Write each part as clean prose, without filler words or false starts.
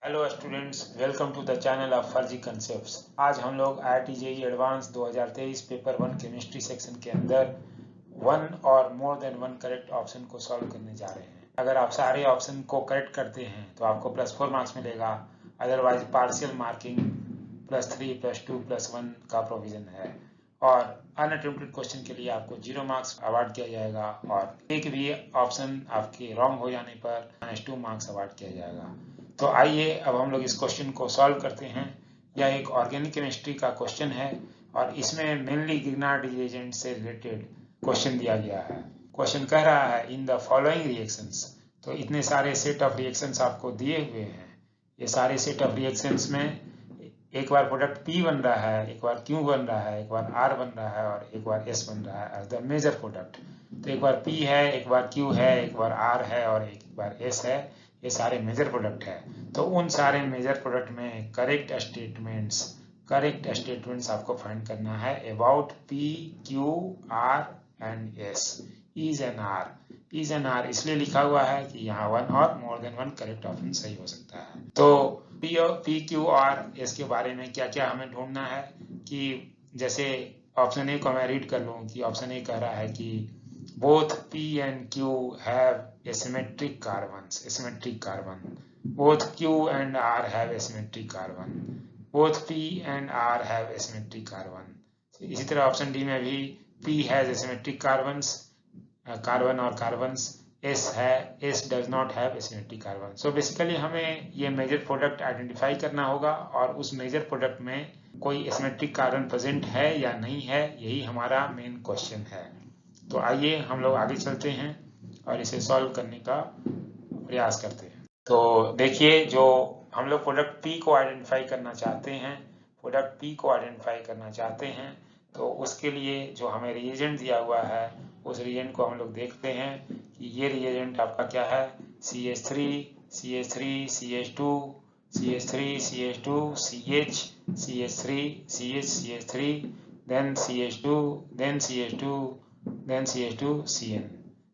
Hello students, welcome to the channel of फर्जी concepts. आज हम लोग IIT JEE advance 2023 paper 1 chemistry section के अंदर वन और more than one correct option को सॉल्व करने जा रहे हैं। अगर आप सारे ऑप्शन को करेक्ट करते हैं तो आपको +4 मार्क्स मिलेगा, अदरवाइज पार्शियल मार्किंग +3 +2 +1 का प्रोविजन है। और अनअटेम्प्टेड क्वेश्चन के लिए आपको 0 मार्क्स अवार्ड किया जाएगा और एक भी ऑप्शन आपके रॉन्ग हो जाने पर -2 मार्क्स अवार्ड किया जाएगा। तो आइए अब हम लोग इस क्वेश्चन को सॉल्व करते हैं। यह एक ऑर्गेनिक केमिस्ट्री का क्वेश्चन है और इसमें मेनली गिग्नार्ड रिएजेंट से रिलेटेड क्वेश्चन दिया गया है। क्वेश्चन कह रहा है इन द फॉलोइंग रिएक्शंस। तो इतने सारे सेट ऑफ रिएक्शंस आपको दिए हुए हैं। ये सारे सेट ऑफ रिएक्शंस में एक बार प्रोडक्ट P बन रहा है, एक बार Q बन रहा है, एक बार R बन रहा है और एक बार S बन रहा है, द मेजर प्रोडक्ट। तो एक बार P है, एक बार Q है, एक बार R है और एक बार S है। ये सारे मेजर प्रोडक्ट है। तो उन सारे मेजर प्रोडक्ट में करेक्ट स्टेटमेंट्स आपको फाइंड करना है about P, Q, R and S। Is an R इसलिए लिखा हुआ है कि यहाँ वन और more than one correct option सही हो सकता है। तो P, Q और S के बारे में क्या क्या हमें ढूंढना है कि जैसे ऑप्शन ए को मैं रीड कर लूँ कि ऑप्शन ए कह रहा है कि both P and Q have asymmetric carbon. Both Q and R have asymmetric carbon. Both P and R have asymmetric carbon. इसी तरह ऑप्शन डी में भी P has asymmetric carbons, carbon और carbons, S does not have asymmetric carbon. So basically हमें ये major product identify करना होगा और उस मेजर प्रोडक्ट में कोई एसिमेट्रिक कार्बन प्रेजेंट है या नहीं है, यही हमारा मेन क्वेश्चन है। तो आइए हम लोग आगे चलते हैं और इसे सॉल्व करने का प्रयास करते हैं। तो देखिए, जो हम लोग प्रोडक्ट P को आइडेंटिफाई करना चाहते हैं, तो उसके लिए जो हमें रिएजेंट दिया हुआ है उस रिएजेंट को हम लोग देखते हैं कि ये रिएजेंट आपका क्या है, CH3 CH3 CH2 CH3 CH2 CH CH3 CH CH3 then CH2 then CH2 then CH2 CN।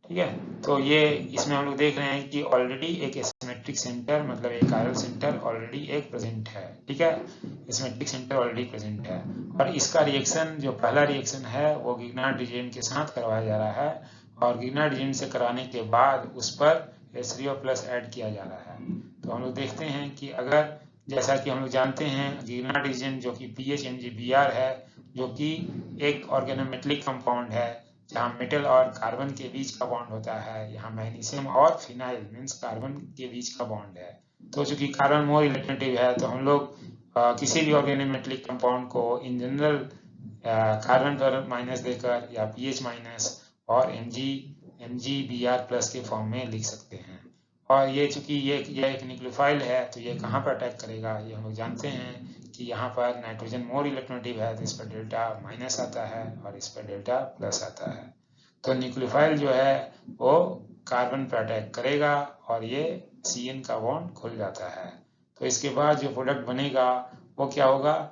ठीक है, तो ये इसमें हम लोग देख रहे हैं कि ऑलरेडी एक एसिमेट्रिक सेंटर, मतलब एक कायरल सेंटर ऑलरेडी एक प्रेजेंट है। ठीक है, एसिमेट्रिक सेंटर ऑलरेडी प्रेजेंट है और इसका रिएक्शन, जो पहला रिएक्शन है, वो गिग्नार्ड रिएजेंट के साथ करवाया जा रहा है और गिग्नार्ड रिएजेंट से कराने के बाद उस पर H3O+ ऐड किया जा रहा है। तो हम लोग देखते हैं कि अगर, जैसा कि हम लोग जानते हैं, गिग्नार्ड रिएजेंट जो कि PHMgBr है, जो कि एक ऑर्गेनोमेटेलिक कंपाउंड है जहाँ मेटल और कार्बन के बीच का बॉन्ड होता है। यहाँ मैग्नीशियम और फिनाइल मीन्स कार्बन के बीच का बॉन्ड है। तो चूंकि कार्बन मोर इलेक्ट्रोनेगेटिव है, तो हम लोग किसी भी ऑर्गेनोमेटेलिक कंपाउंड को इन जनरल कार्बन पर माइनस देकर या PH- और MgBr+ के फॉर्म में लिख सकते हैं। और ये चूंकि ये एक न्यूक्लियोफाइल है, तो ये कहाँ पर अटैक करेगा, ये हम लोग जानते हैं कि यहाँ पर नाइट्रोजन मोर इलेक्ट्रोनेगेटिव है, तो इस पर डेल्टा- आता है और इस पर डेल्टा+ आता है। तो न्यूक्लियोफाइल जो है वो कार्बन पर अटैक करेगा और ये CN का बॉन्ड खुल जाता है। तो इसके बाद जो प्रोडक्ट बनेगा वो क्या होगा,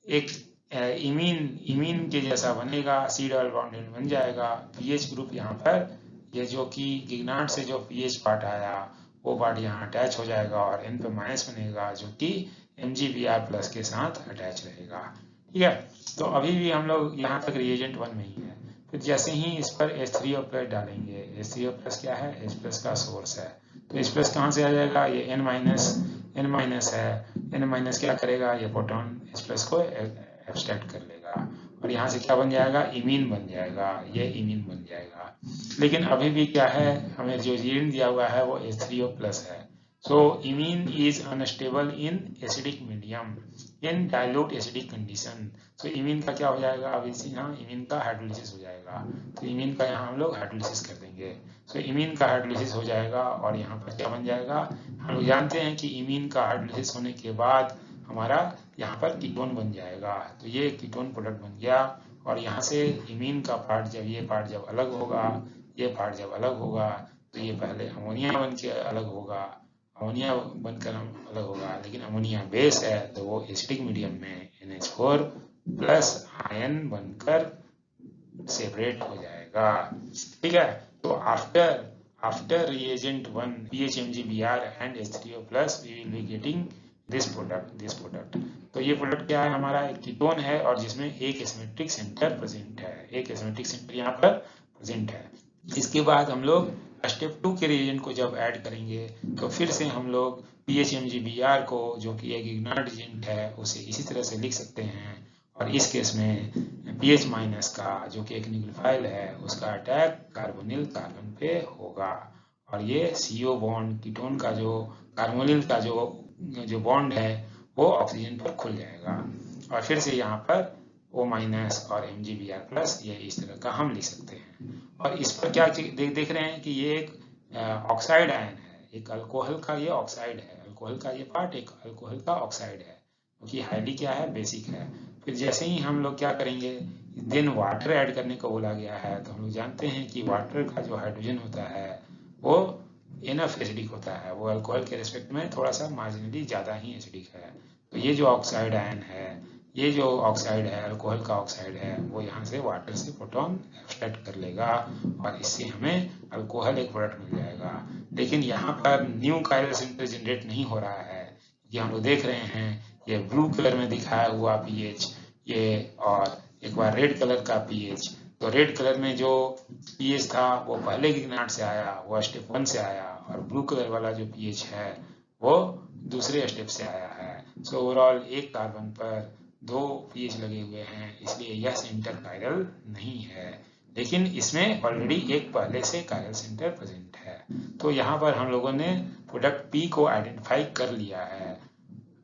एक इमीन के जैसा बनेगा, C डबल बॉन्ड बन जाएगा। पीएच ग्रुप यहाँ पर, ये जो कि गिग्नार्ड से जो पीएच पार्ट आया वो पार्ट यहाँ अटैच हो जाएगा और N पे माइनस बनेगा, जो कि MgBr+ के साथ अटैच रहेगा। ठीक है, तो अभी भी हम लोग यहाँ तक रिएजेंट 1 में ही है। फिर जैसे ही इस पर H3O+ डालेंगे, H3O+ क्या है, H+ का सोर्स है, तो H+ कहाँ से आ जाएगा, ये N- है। N- क्या करेगा, ये प्रोटॉन H+ को एब्स्ट्रैक्ट कर लेगा और यहाँ से क्या बन जाएगा, इमीन बन जाएगा, ये इमीन बन जाएगा। लेकिन अभी भी क्या है, हमें जो रिएजेंट दिया हुआ है वो H3O+ है। So imine is unstable in acidic medium in dilute acidic condition. So imine का क्या हो जाएगा, अब इसी यहाँ imine का हाइड्रोलिसिस हो जाएगा। तो imine का यहाँ हम लोग हाइड्रोलिसिस कर देंगे। So imine का हाइड्रोलिसिस हो जाएगा और यहाँ पर क्या बन जाएगा, हम लोग जानते हैं कि imine का हाइड्रोलिसिस होने के बाद हमारा यहाँ पर कीटोन बन जाएगा। तो ये कीटोन प्रोडक्ट बन गया और यहाँ से imine का पार्ट, जब ये पार्ट जब अलग होगा, ये पार्ट जब अलग होगा, तो ये पहले अमोनिया बन के अलग होगा, अमोनिया बनकर अलग होगा। लेकिन अमोनिया बेस है तो वो एसिडिक मीडियम में NH4+ आयन बनकर सेपरेट हो जाएगा। ठीक है, तो after after reagent 1 PHMgBr and H3O plus we will be getting this product। तो ये प्रोडक्ट क्या है, हमारा एक कीटोन है और जिसमें एक एसिमेट्रिक सेंटर प्रेजेंट है, एक एसिमेट्रिक सेंटर यहाँ पर प्रेजेंट है। इसके बाद हम लोग स्टेप 2 के रिएजेंट को जब ऐड करेंगे तो फिर से हम लोग PHMgBr को, जो कि एक इग्नाइट एजेंट है, उसे इसी तरह से लिख सकते हैं। और इस केस में PH माइनस का, जो कि एक न्यूक्लियोफाइल है, उसका अटैक कार्बोनिल कार्बन पे होगा और ये CO बॉन्ड कीटोन का जो कार्बोनिल का जो बॉन्ड है वो ऑक्सीजन पर खुल जाएगा और फिर से यहाँ पर O माइनस और MgBr प्लस, ये इस तरह का हम लिख सकते हैं। और इस पर क्या देख रहे हैं कि ये एक ऑक्साइड आयन है, एक अल्कोहल का ये ऑक्साइड है, अल्कोहल का ये पार्ट एक अल्कोहल का ऑक्साइड है, क्योंकि हाईली क्या है, बेसिक है। फिर जैसे ही हम लोग क्या करेंगे, देन वाटर ऐड करने को बोला गया है, तो हम लोग जानते हैं कि वाटर का जो हाइड्रोजन होता है वो इनफ एसिडिक होता है, वो अल्कोहल के रिस्पेक्ट में थोड़ा सा मार्जिनली ज़्यादा ही एसिडिक है। तो ये जो ऑक्साइड आयन है, ये जो ऑक्साइड है, अल्कोहल का ऑक्साइड है, वो यहाँ से वाटर से प्रोटॉन एब्स्ट्रैक्ट कर लेगा और इससे हमें अल्कोहल एक प्रोडक्ट मिल जाएगा। लेकिन यहाँ पर न्यू कायरल सेंटर जनरेट नहीं हो रहा है, ये हम लोग देख रहे हैं, ये ब्लू कलर में दिखाया हुआ पीएच ये, और एक बार रेड कलर का पीएच। तो रेड कलर में जो पीएच था वो पहले की इग्नाइट से आया, वो स्टेप 1 से आया, और ब्लू कलर वाला जो पीएच है वो दूसरे स्टेप से आया है। सो ओवरऑल एक कार्बन पर 2 पीएच लगे हुए हैं, इसलिए यह सेंटर कायरल नहीं है, लेकिन इसमें ऑलरेडी एक पहले से कायरल सेंटर प्रेजेंट है। तो यहाँ पर हम लोगों ने प्रोडक्ट P को आइडेंटिफाई कर लिया है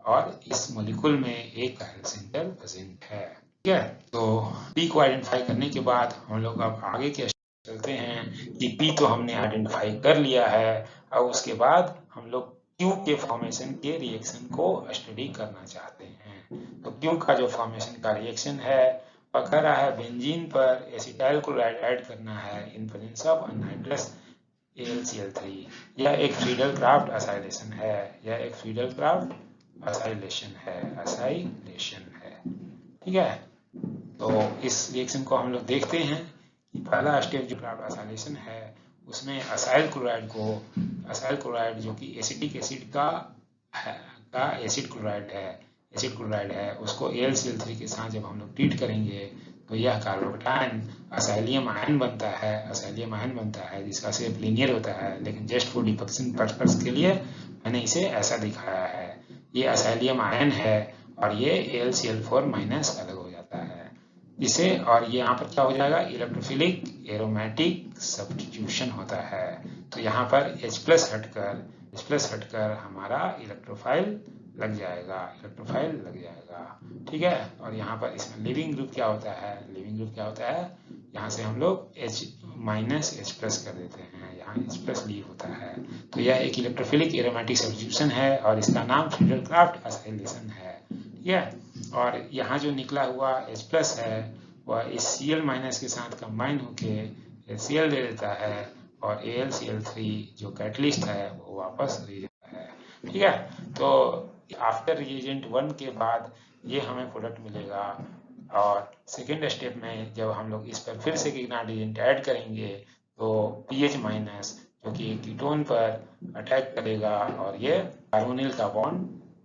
और इस मॉलिक्यूल में एक कायरल सेंटर प्रेजेंट है। ठीक है, तो P को आइडेंटिफाई करने के बाद हम लोग अब आगे के चलते हैं कि P तो हमने आइडेंटिफाई कर लिया है, और उसके बाद हम लोग Q के फॉर्मेशन के रिएक्शन को स्टडी करना चाहते हैं। तो Q का जो फॉर्मेशन का रिएक्शन है वह कह रहा है बेंजीन पर एसिटाइल क्लोराइड ऐड करना है in presence of anhydrous AlCl3। यह एक फ्रीडल-क्राफ्ट असाइलेशन है, यह एक फ्रीडल-क्राफ्ट असाइलेशन है। ठीक है, तो इस रिएक्शन को हम लोग देखते हैं कि पहला स्टेप जो क्राफ्ट असाइलेशन है उसमें असाइल क्लोराइड जो कि एसिटिक एसिड का एसिड क्लोराइड है, उसको AlCl3 के साथ जब हम लोग ट्रीट करेंगे तो यह कार्बोकेटायन असाइलियम आयन बनता है, जिसका शेप लीनियर होता है, लेकिन जस्ट फॉर डिपिक्शन पर्पस के लिए मैंने इसे ऐसा दिखाया है। ये असाइलियम आयन है और ये AlCl4 माइनस अलग हो जाता है इसे, और ये यहाँ पर क्या हो जाएगा, इलेक्ट्रोफिलिक एरोमेटिक सब्स्टिट्यूशन होता है। तो यहाँ पर H प्लस हटकर हमारा इलेक्ट्रोफाइल लग जाएगा। ठीक है, और यहाँ पर इसमें लिविंग ग्रुप क्या होता है, यहाँ से हम लोग H माइनस H प्लस कर देते हैं, यहाँ H प्लस लीव होता है। तो यह एक इलेक्ट्रोफिलिक एरोमेटिक सब्स्टिट्यूशन है और इसका नाम फ्रीडल-क्राफ्ट असाइलेशन है। ठीक है, और यहाँ जो निकला हुआ H प्लस है वह इस Cl माइनस के साथ कंबाइन होके HCl दे देता है और AlCl3 जो कैटलिस्ट है वो वापस दे देता है। ठीक है, तो आफ्टर रिएजेंट 1 के बाद ये हमें प्रोडक्ट मिलेगा, और सेकेंड स्टेप में जब हम लोग इस पर फिर से इग्नाइट एजेंट ऐड करेंगे तो पीएच माइनस जो कि कीटोन पर अटैक करेगा और ये कार्बोनिल का बॉन्ड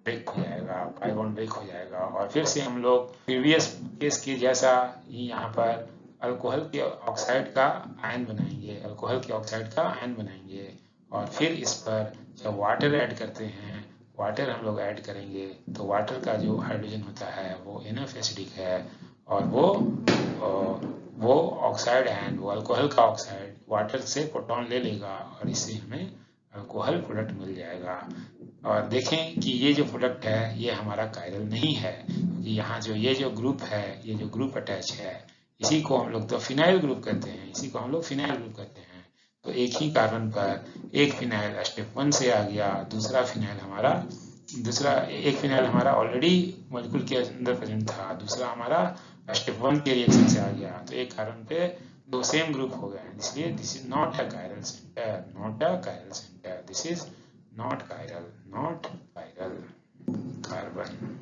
ब्रेक हो जाएगा, पाई बॉन्ड ब्रेक हो जाएगा, और फिर से हम लोग प्रीवियस केस के जैसा ही यहाँ पर अल्कोहल के ऑक्साइड का आयन बनाएंगे, और फिर इस पर जब वाटर ऐड करते हैं, वाटर हम लोग ऐड करेंगे तो वाटर का जो हाइड्रोजन होता है वो इनफ एसिडिक है और वो ऑक्साइड आयन, वो अल्कोहल का ऑक्साइड वाटर से प्रोटॉन ले लेगा और इससे हमें अल्कोहल प्रोडक्ट मिल जाएगा। और देखें कि ये जो प्रोडक्ट है ये हमारा कायरल नहीं है, क्योंकि यहाँ जो ये जो ग्रुप है, ये जो ग्रुप अटैच है, इसी को हम लोग तो फिनाइल ग्रुप कहते हैं। तो एक ही कार्बन पर एक फिनाइल स्टेप 1 से आ गया, एक फिनाइल हमारा ऑलरेडी मॉलिक्यूल के अंदर प्रेजेंट था, दूसरा हमारा स्टेप 1 के रिएक्शन से आ गया, तो एक कार्बन पे 2 सेम ग्रुप हो गए, इसलिए this is not a chiral centre, this is not chiral carbon.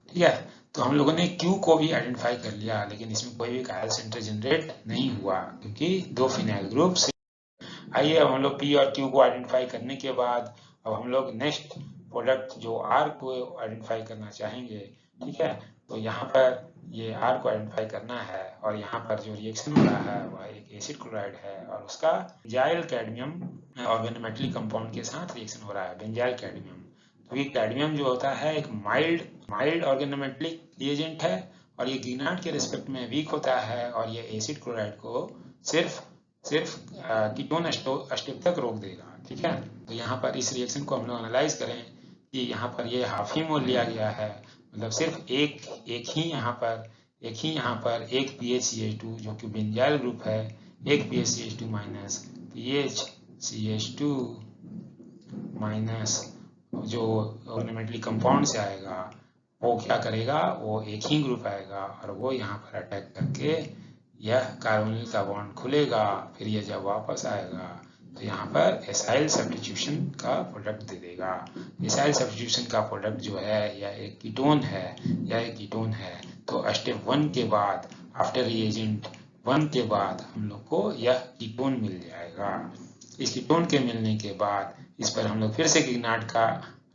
ठीक है, तो हम लोगों ने Q को भी आइडेंटिफाई कर लिया, लेकिन इसमें कोई भी कायरल सेंटर जनरेट नहीं हुआ क्योंकि 2 फिनाइल ग्रुप आइए अब हम लोग P और Q को आइडेंटिफाई करने के बाद अब हम लोग नेक्स्ट प्रोडक्ट जो R को आइडेंटिफाई करना चाहेंगे। ठीक है, तो यहाँ पर ये R को आइडेंटिफाई करना है और यहाँ पर जो रिएक्शन हो रहा है वह एक एसिड क्लोराइड है और उसका बेंजाइल कैडमियम ऑर्गेनोमेटली कंपाउंड के साथ रिएक्शन हो रहा है, बेंजाइल कैडमियम। तो ये कैडमियम जो होता है एक माइल्ड ऑर्गेनोमेटलिक रिएजेंट है और ये ग्रीनाइट के रिस्पेक्ट में वीक होता है और ये एसिड क्लोराइड को सिर्फ कीटोन स्टेप तक रोक देगा। ठीक है, तो यहाँ पर इस रिएक्शन को हम लोग एनालाइज करें कि यहाँ पर ये हाफ ही मोल लिया गया है, मतलब सिर्फ एक ही यहाँ पर एक PHCH2 जो कि बेंजाइल ग्रुप है, एक PHCH2 माइनस PHCH2 माइनस जो ऑर्गेनोमेटली कंपाउंड से आएगा वो क्या करेगा, वो एक ही ग्रुप आएगा और वो यहाँ पर अटैक करके यह कार्बोनिल का बॉन्ड खुलेगा। फिर ये जब वापस आएगा तो यहाँ पर एसाइल सब्स्टिट्यूशन का प्रोडक्ट दे देगा। एसाइल सब्स्टिट्यूशन का प्रोडक्ट जो है यह एक कीटोन है, तो स्टेप 1 के बाद आफ्टर रिएजेंट 1 के बाद हम लोग को यह कीटोन मिल जाएगा। इस कीटोन के मिलने के बाद इस पर हम लोग फिर से गिग्नार्ड का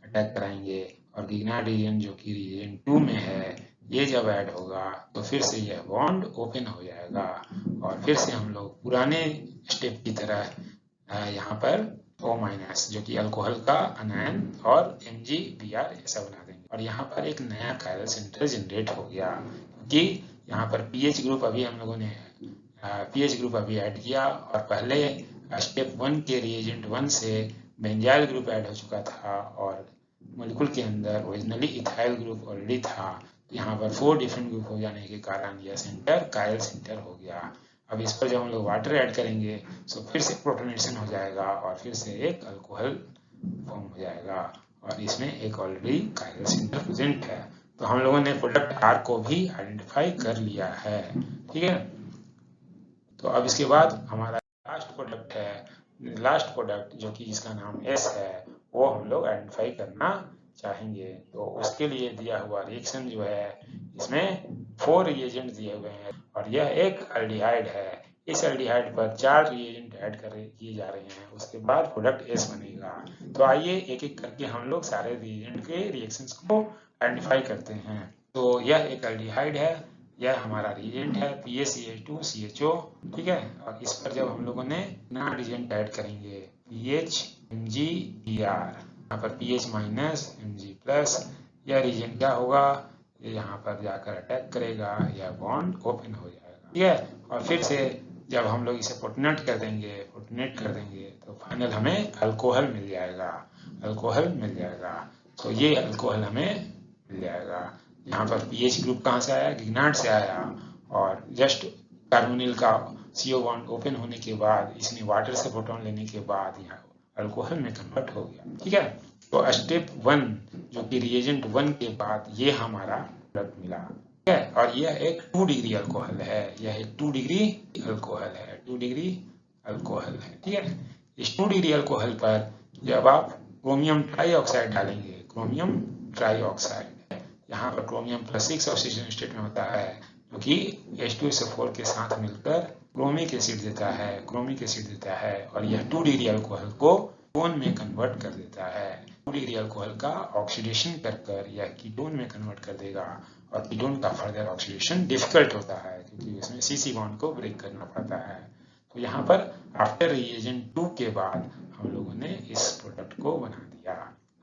अटैक कराएंगे और गिग्नार्ड रिएजेंट जो कि रिएजेंट 2 में है, ये जब ऐड होगा तो फिर से यह बॉन्ड ओपन हो जाएगा और फिर से हम लोग पुराने स्टेप की तरह यहाँ पर O- जो कि अल्कोहल का अनायन और MgBr ऐसा बना देंगे और यहाँ पर एक नया कायरल सेंटर जनरेट हो गया क्योंकि यहाँ पर पीएच ग्रुप अभी हम लोगों ने ऐड किया और पहले स्टेप 1 के रिएजेंट 1 से बेंजाइल ग्रुप ऐड हो चुका था और मॉलिक्यूल के अंदर ओरिजिनली इथाइल ग्रुप ऑलरेडी था। तो यहाँ पर 4 डिफरेंट ग्रुप हो जाने के कारण यह सेंटर कायरल सेंटर हो गया। अब इस पर जब हम लोग वाटर ऐड करेंगे तो फिर से प्रोटोनेशन हो जाएगा और फिर से एक अल्कोहल फॉर्म हो जाएगा और इसमें एक ऑलरेडी कायरल सेंटर प्रेजेंट है। तो हम लोगों ने प्रोडक्ट R को भी आइडेंटिफाई कर लिया है। ठीक है, तो अब इसके बाद हमारा लास्ट प्रोडक्ट जो कि जिसका नाम S है वो हम लोग आइडेंटिफाई करना चाहेंगे। तो उसके लिए दिया हुआ रिएक्शन जो है इसमें 4 रिएजेंट दिए हुए हैं और यह एक एल्डिहाइड है। इस एल्डिहाइड पर 4 रिएजेंट ऐड किए जा रहे हैं, उसके बाद प्रोडक्ट S बनेगा। तो आइए एक एक करके हम लोग सारे रिएजेंट के रिएक्शंस को आइडेंटिफाई करते हैं। तो यह एक एल्डिहाइड है, यह हमारा रिएजेंट है PaCH2CHO। ठीक है, और इस पर जब हम लोगों ने नया रिएजेंट ऐड करेंगे PHMgBr, यहाँ पर PH माइनस Mg प्लस, यह रिएजेंट क्या होगा, ये यहाँ पर जाकर अटैक करेगा, यह बॉन्ड ओपन हो जाएगा। ठीक है, और फिर से जब हम लोग इसे प्रोटोनेट कर देंगे तो फाइनल हमें अल्कोहल मिल जाएगा। तो ये अल्कोहल हमें मिल जाएगा। यहाँ पर पीएच ग्रुप कहाँ से आया, गिग्नार्ड से आया और जस्ट कार्बोनिल का CO बॉन्ड ओपन होने के बाद इसने वाटर से प्रोटॉन लेने के बाद यहाँ अल्कोहल में कन्वर्ट हो गया। ठीक है, तो स्टेप 1 जो कि रिएजेंट 1 के बाद ये हमारा प्रोडक्ट मिला। ठीक है, और यह एक 2 डिग्री अल्कोहल है, 2 डिग्री अल्कोहल है। ठीक है, इस 2 डिग्री अल्कोहल पर जब आप क्रोमियम ट्राईऑक्साइड डालेंगे, यहाँ पर क्रोमियम +6 ऑक्सीजन स्टेट में होता है जो कि H2SO4 के साथ मिलकर क्रोमिक एसिड देता है और यह 2 डिग्री अल्कोहल को कीटोन में कन्वर्ट कर देता है। 2 डिग्री अल्कोहल का ऑक्सीडेशन कर यह कीटोन में कन्वर्ट कर देगा और कीटोन का फर्दर ऑक्सीडेशन डिफिकल्ट होता है क्योंकि इसमें CC बॉन्ड को ब्रेक करना पड़ता है। तो यहाँ पर आफ्टर रिएजेंट 2 के बाद हम लोगों ने इस प्रोडक्ट को बना दिया।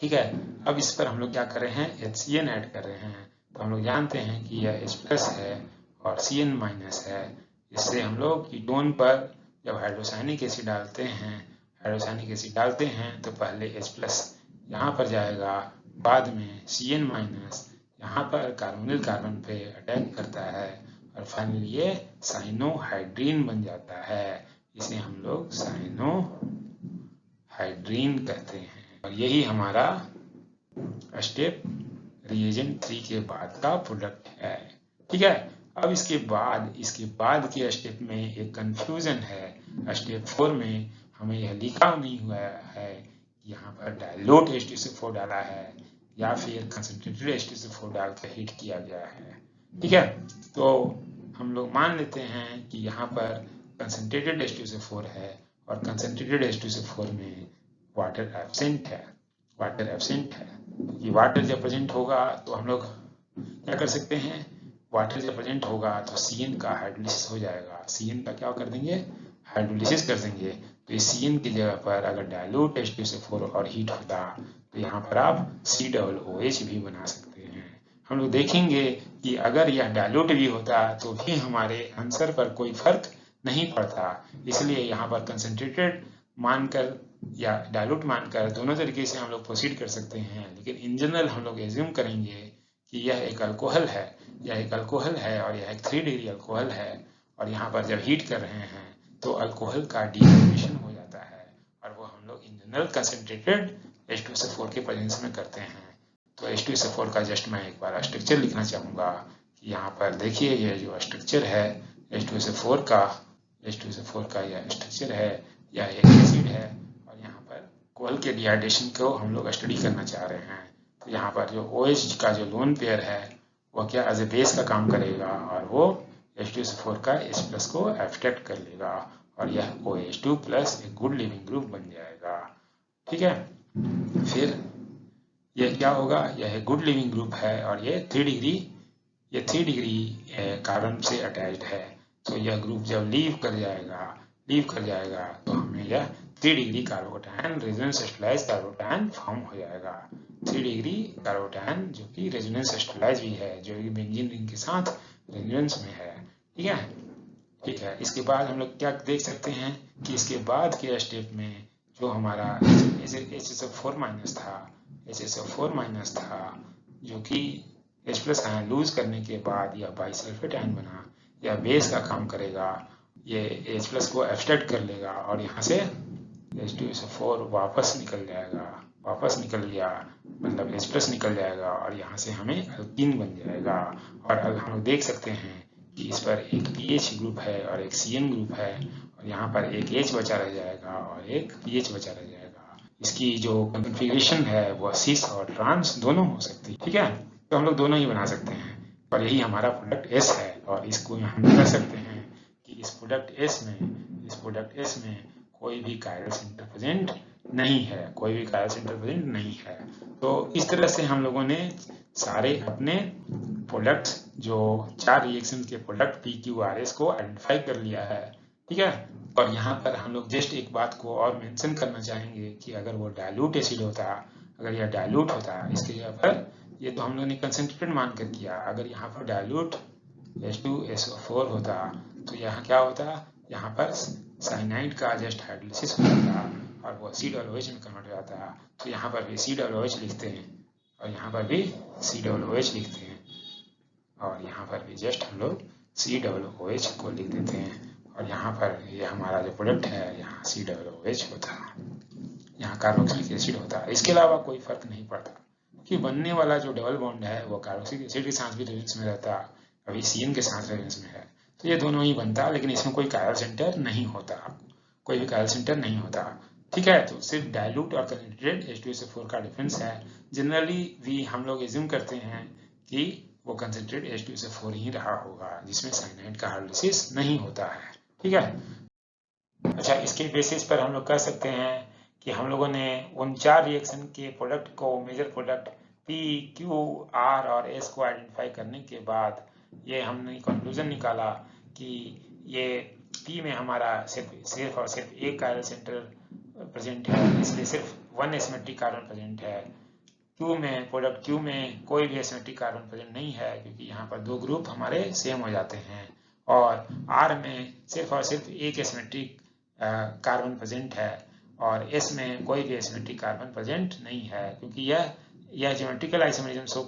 ठीक है, अब इस पर हम लोग क्या कर रहे हैं, HCN ऐड कर रहे हैं। तो हम लोग जानते हैं कि यह H+ है और CN- है। इससे हम लोग कीटोन पर जब हाइड्रोसायनिक एसिड डालते हैं तो पहले H+ यहाँ पर जाएगा, बाद में CN- यहाँ पर कार्बन पे अटैक करता है और फाइनली ये साइनोहाइड्रीन बन जाता है। इसे हम लोग साइनोहाइड्रीन कहते हैं और यही हमारा स्टेप रिएजेंट 3 के बाद का प्रोडक्ट है। ठीक है, अब इसके बाद के स्टेप में एक कंफ्यूजन है। स्टेप 4 में हमें यह लिखा नहीं हुआ है कि यहाँ पर डाइल्यूट H2SO4 डाला है या फिर कंसंट्रेटेड H2SO4 डालकर हीट किया गया है। ठीक है, तो हम लोग मान लेते हैं कि यहाँ पर कंसंट्रेटेड H2SO4 है और कंसंट्रेटेड H2SO4 में वाटर एब्सेंट है। क्योंकि वाटर जब प्रेजेंट होगा तो हम लोग क्या कर सकते हैं, वाटर जब प्रेजेंट होगा तो CN का हाइड्रोलिसिस हो जाएगा। CN का क्या कर देंगे, हाइड्रोलिसिस कर देंगे। तो इस CN की जगह पर अगर डायलूट H2SO4 और हीट होता तो यहाँ पर आप COOH भी बना सकते हैं। हम लोग देखेंगे कि अगर यह डायलूट भी होता तो भी हमारे आंसर पर कोई फर्क नहीं पड़ता। इसलिए यहाँ पर कंसंट्रेटेड मानकर या डायलूट मानकर दोनों तरीके से हम लोग प्रोसीड कर सकते हैं, लेकिन इन जनरल हम लोग एज्यूम करेंगे कि यह एक अल्कोहल है, और यह एक 3 डिग्री अल्कोहल है, और यहाँ पर जब हीट कर रहे हैं तो अल्कोहल का डीहाइड्रेशन हो जाता है, और वो हम लोग इन जनरल कंसंट्रेटेड H2SO4 के प्रेजेंस में करते हैं। तो H2SO4 का जस्ट मैं एक बार स्ट्रक्चर लिखना चाहूँगा कि यहाँ पर देखिए ये जो स्ट्रक्चर है H2SO4 का यह स्ट्रक्चर है, यह एक एसिड है, और यहाँ पर अल्कोहल के डिहाइड्रेशन को हम लोग स्टडी करना चाह रहे हैं। तो यहाँ पर जो OH का जो लोन पेयर है वह क्या एज ए बेस का काम करेगा, और वो H2SO4 का H+ को एब्स्ट्रैक्ट कर लेगा, और यह OH2 प्लस एक गुड लिविंग ग्रुप बन जाएगा। ठीक है, फिर यह क्या होगा, यह गुड लिविंग ग्रुप है और ये 3 डिग्री कार्बन से अटैच्ड है। तो यह ग्रुप जब लीव कर जाएगा तो हमें यह 3 degree carbocation resonance stabilize carbocation form हो जाएगा। 3 डिग्री कार्बोकैटायन जो कि रेजोनेंस स्टेबलाइज भी है, जो कि बेंजीन रिंग के साथ रेजोनेंस में है। ठीक है, इसके बाद हम लोग क्या देख सकते हैं कि इसके बाद के स्टेप में जो हमारा HSO4 माइनस था जो कि H+ आयन लूज करने के बाद यह बाइसल्फेट आयन बना, यह बेस का काम करेगा, ये H+ को एब्स्ट्रैक्ट कर लेगा, और यहाँ से H2SO4 वापस निकल गया, मतलब H+ निकल जाएगा, और यहाँ से हमें अल्कीन बन जाएगा। और अब हम लोग देख सकते हैं कि इस पर एक PH ग्रुप है और एक CN ग्रुप है, और यहाँ पर एक H बचा रह जाएगा और एक PH बचा रह जाएगा। इसकी जो कॉन्फ़िगरेशन है वो सिस और ट्रांस दोनों हो सकती है। ठीक है, तो हम लोग दोनों ही बना सकते हैं, और यही हमारा प्रोडक्ट S है। और इसको हम कह सकते हैं कि इस प्रोडक्ट S में कोई भी कायरल सेंटर प्रेजेंट नहीं है। तो इस तरह से हम लोगों ने सारे अपने प्रोडक्ट्स, जो 4 रिएक्शन के प्रोडक्ट PQRS को आइडेंटिफाई कर लिया है। ठीक है, और यहाँ पर हम लोग जस्ट एक बात को और मेंशन करना चाहेंगे कि अगर वो डायलूट एसिड होता, अगर यह डायलूट होता, इसके जगह पर ये तो हम लोग ने कंसंट्रेटेड मानकर किया, अगर यहाँ पर डायलूट H2SO4 होता तो यहाँ क्या होता, यहाँ पर साइनाइड का जस्ट हाइड्रोलिसिस हो जाता और वो COOH में कन्वर्ट हो जाता। तो यहाँ पर भी COOH लिखते हैं, और यहाँ पर भी COOH लिखते हैं, और यहाँ पर भी जस्ट हम लोग COOH को लिख देते हैं, और यहाँ पर ये हमारा जो प्रोडक्ट है यहाँ COOH होता, यहाँ कार्बोक्सिलिक एसिड होता। इसके अलावा कोई फर्क नहीं पड़ता कि बनने वाला जो डबल बॉन्ड है वो कार्बोक्सिलिक एसिड के साथ भी रेजोनेंस में रहता, अभी CN के साथ रेजोनेंस में है, तो ये दोनों ही बनता, लेकिन इसमें कोई कायरल सेंटर नहीं होता, कोई भी कायरल सेंटर नहीं होता। ठीक है, तो सिर्फ डायलूट और कंसंट्रेटेड H2SO4 का डिफरेंस है। जनरली भी हम लोग एज्यूम करते हैं कि वो कंसंट्रेटेड H2SO4 ही रहा होगा जिसमें साइनाइड का हाइड्रोलिसिस नहीं होता है। ठीक है, अच्छा, इसके बेसिस पर हम लोग कह सकते हैं कि हम लोगों ने उन 4 रिएक्शन के प्रोडक्ट को, major product P, Q, R और S को आइडेंटिफाई करने के बाद ये हमने कंक्लूजन निकाला कि ये P में हमारा सिर्फ और सिर्फ एक कायरल सेंटर प्रेजेंट है, इसलिए सिर्फ 1 एसिमेट्रिक कार्बन प्रेजेंट है। प्रोडक्ट Q में कोई भी एसिमेट्रिक कार्बन प्रेजेंट नहीं है, क्योंकि यहाँ पर 2 ग्रुप हमारे सेम हो जाते हैं, और R में सिर्फ और सिर्फ एक एसिमेट्रिक कार्बन प्रेजेंट है, और S में कोई भी एसिमेट्रिक कार्बन प्रेजेंट नहीं है, क्योंकि यह ज्योमेट्रिकल आइसोमरिज्म शो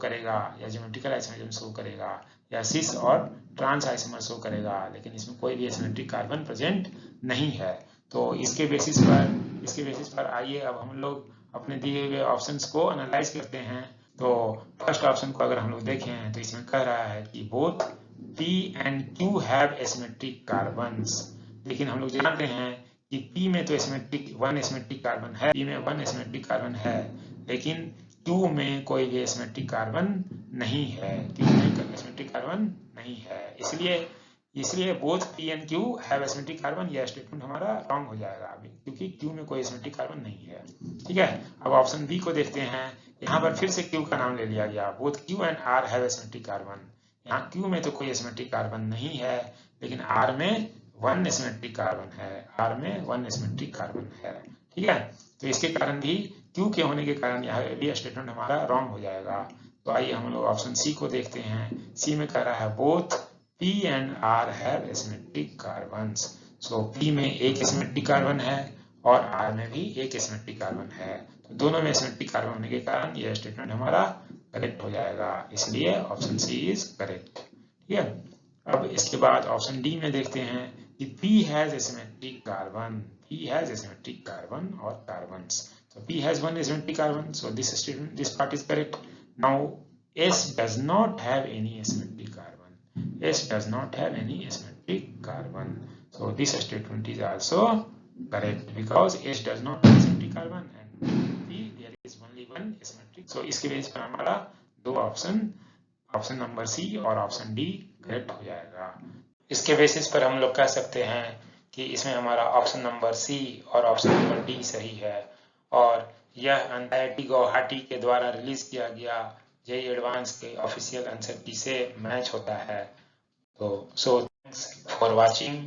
करेगा, या सिस और ट्रांस आइसोमर शो करेगा, लेकिन इसमें कोई भी एसिमेट्रिक कार्बन प्रेजेंट नहीं है। तो इसके बेसिस पर आइए अब हम लोग अपने दिए हुए ऑप्शंस को एनालाइज करते हैं। तो फर्स्ट ऑप्शन को अगर हम लोग देखें तो इसमें कह रहा है कि both P and Q have asymmetric carbons, लेकिन हम लोग जानते हैं कि P में तो वन एसिमेट्रिक कार्बन है, लेकिन Q में कोई भी एसिमेट्रिक कार्बन नहीं है, इसलिए इसलिए both P and Q have asymmetric carbon, यह स्टेटमेंट हमारा रॉन्ग हो जाएगा अभी, क्योंकि Q में कोई एसिमेट्रिक कार्बन नहीं है। ठीक है, अब ऑप्शन बी को देखते हैं। यहाँ पर फिर से Q का नाम ले लिया गया, both Q and R have asymmetric carbon. यहाँ Q में तो कोई एसिमेट्रिक कार्बन नहीं है, लेकिन R में 1 एसिमेट्रिक कार्बन है, R में 1 एसिमेट्रिक कार्बन है। ठीक है, तो इसके कारण भी Q के होने के कारण यहाँ भी स्टेटमेंट हमारा रॉन्ग हो जाएगा। तो आइए हम लोग ऑप्शन सी को देखते हैं। सी में कह रहा है both P and R have asymmetric carbons. So P में एक एसिमेट्रिक कार्बन है और R में भी एक एसिमेट्रिक कार्बन है, तो दोनों में एसिमेट्रिक कार्बन होने के कारण यह स्टेटमेंट हमारा करेक्ट हो जाएगा, इसलिए ऑप्शन सी इज करेक्ट। ठीक है, अब इसके बाद ऑप्शन डी में देखते हैं कि P has asymmetric carbon, P has asymmetric carbon or carbons. So P has one asymmetric carbon, so this statement, this part is correct. Now S does not have any asymmetric carbon. S does not have any asymmetric carbon. So this statement is also correct because S does not have asymmetric carbon and P there is only one asymmetric. So इसके base पर हमारा दो option number C और option D correct हो जाएगा। इसके basis पर हम लोग कह सकते हैं कि इसमें हमारा ऑप्शन नंबर सी और ऑप्शन नंबर डी सही है, और यह IIT गुवाहाटी के द्वारा रिलीज किया गया JEE एडवांस के ऑफिशियल आंसर की से मैच होता है। So thanks for watching.